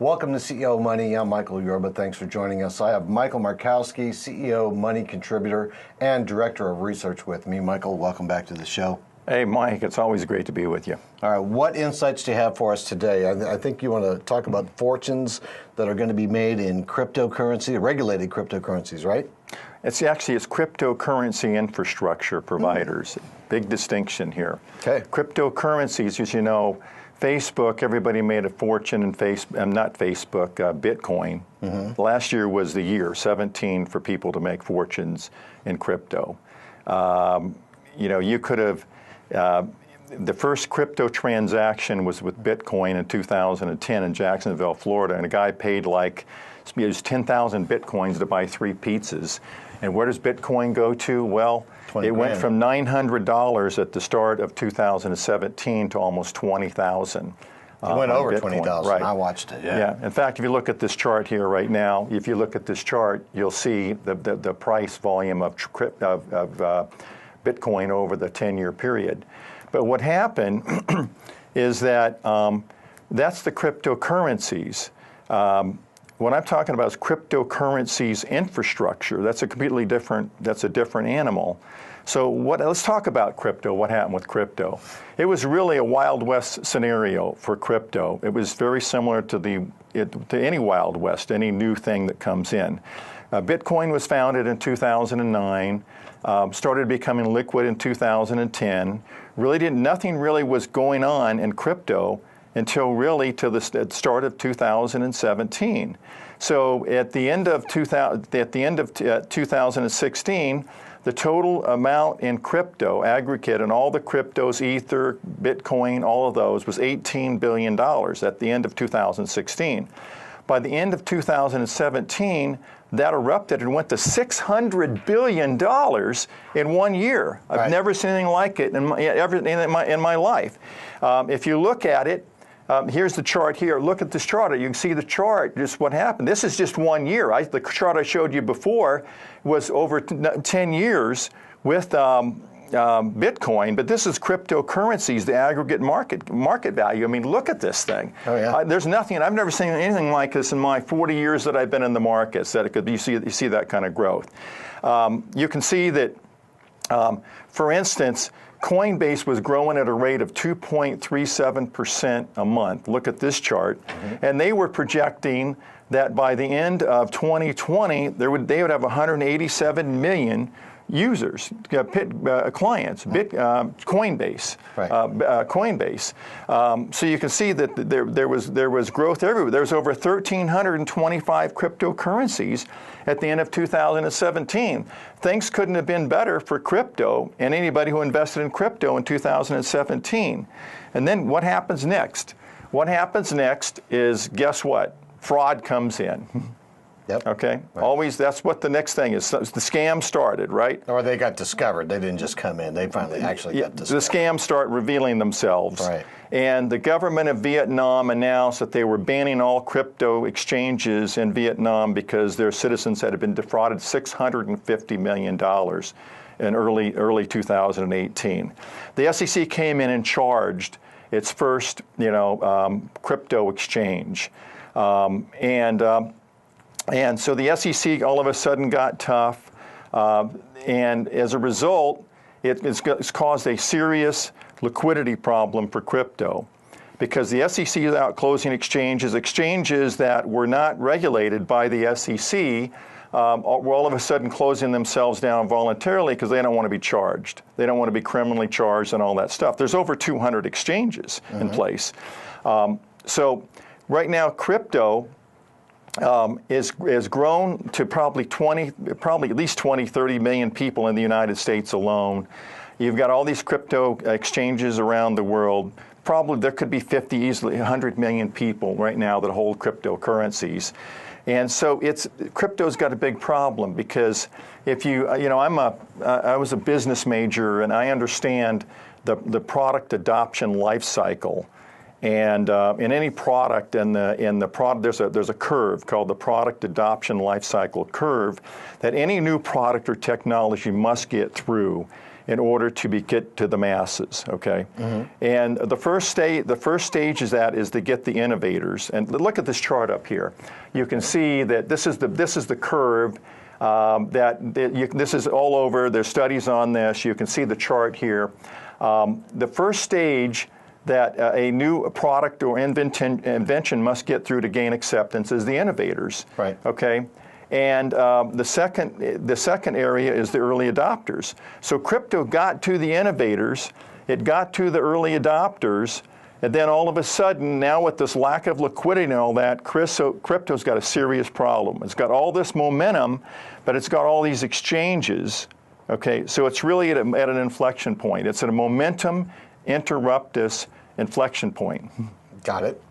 Welcome to CEO Money. I'm Michael Yorba. Thanks for joining us. I have Michael Markowski, CEO Money contributor and Director of Research with me. Michael, welcome back to the show. Hey, Mike, it's always great to be with you. All right, what insights do you have for us today? I think you want to talk about fortunes that are going to be made in cryptocurrency, regulated cryptocurrencies, right? It's cryptocurrency infrastructure providers. Big distinction here. Okay. Cryptocurrencies, as you know, Facebook, everybody made a fortune in Bitcoin. Last year was the year, 17, for people to make fortunes in crypto. You could have, the first crypto transaction was with Bitcoin in 2010 in Jacksonville, Florida, and a guy paid like, he used 10,000 Bitcoins to buy 3 pizzas. And where does Bitcoin go to? Well, it went from $900 at the start of 2017 to almost $20,000. It went over Bitcoin. $20,000. Right. I watched it. Yeah. In fact, if you look at this chart here right now, if you look at this chart, you'll see the price volume of Bitcoin over the 10-year period. But what happened is that that's the cryptocurrencies. What I'm talking about is cryptocurrencies infrastructure. That's a completely different, that's a different animal. So let's talk about crypto, what happened with crypto. It was really a Wild West scenario for crypto. It was very similar to any Wild West, any new thing that comes in. Bitcoin was founded in 2009, started becoming liquid in 2010. Nothing really was going on in crypto until really to the start of 2017. So at the end of 2016, the total amount in crypto, aggregate, and all the cryptos, Ether, Bitcoin, all of those, was $18 billion at the end of 2016. By the end of 2017, that erupted and went to $600 billion in 1 year. I've never seen anything like it in my life. If you look at it, here's the chart here. Look at this chart. You can see the chart, just what happened. This is just 1 year. The chart I showed you before was over 10 years with Bitcoin, but this is cryptocurrencies, the aggregate market value. I mean, look at this thing. Oh, yeah. There's nothing, I've never seen anything like this in my 40 years that I've been in the markets, you see that kind of growth. You can see that, for instance, Coinbase was growing at a rate of 2.37% a month. Look at this chart. And they were projecting that by the end of 2020, they would have 187 million users, clients, Coinbase, Coinbase. So you can see that there was growth everywhere. There was over 1,325 cryptocurrencies at the end of 2017. Things couldn't have been better for crypto and anybody who invested in crypto in 2017. And then what happens next? What happens next is, guess what? Fraud comes in. Yep. Okay. Right. Always, that's what the next thing is. The scam started, right? Or they got discovered. They didn't just come in. They finally actually got discovered. The scams start revealing themselves. Right. And the government of Vietnam announced that they were banning all crypto exchanges in Vietnam because their citizens had been defrauded $650 million in early 2018. The SEC came in and charged its first, crypto exchange, and so the SEC all of a sudden got tough, and as a result, it's caused a serious liquidity problem for crypto, because the SEC is out closing exchanges that were not regulated by the SEC, were all of a sudden closing themselves down voluntarily because they don't want to be charged. They don't want to be criminally charged and all that stuff. There's over 200 exchanges in place. So right now, crypto is grown to probably at least 20, 30 million people in the United States alone. You've got all these crypto exchanges around the world. Probably there could be 50, easily 100 million people right now that hold cryptocurrencies. And so crypto's got a big problem, because if I was a business major, and I understand the product adoption life cycle. And in any product, in the product, there's a curve called the product adoption life cycle curve that any new product or technology must get through. in order to get to the masses, okay? And the first stage is to get the innovators. And look at this chart up here. You can see that this is the curve this is all over. There's studies on this. You can see the chart here. The first stage that a new product or invention must get through to gain acceptance is the innovators. Right. Okay. And the second area is the early adopters. So crypto got to the innovators, it got to the early adopters, and then all of a sudden, now with this lack of liquidity and all that, crypto's got a serious problem. It's got all this momentum, but it's got all these exchanges. Okay, so it's really at an inflection point. It's at a momentum interruptus inflection point. Got it.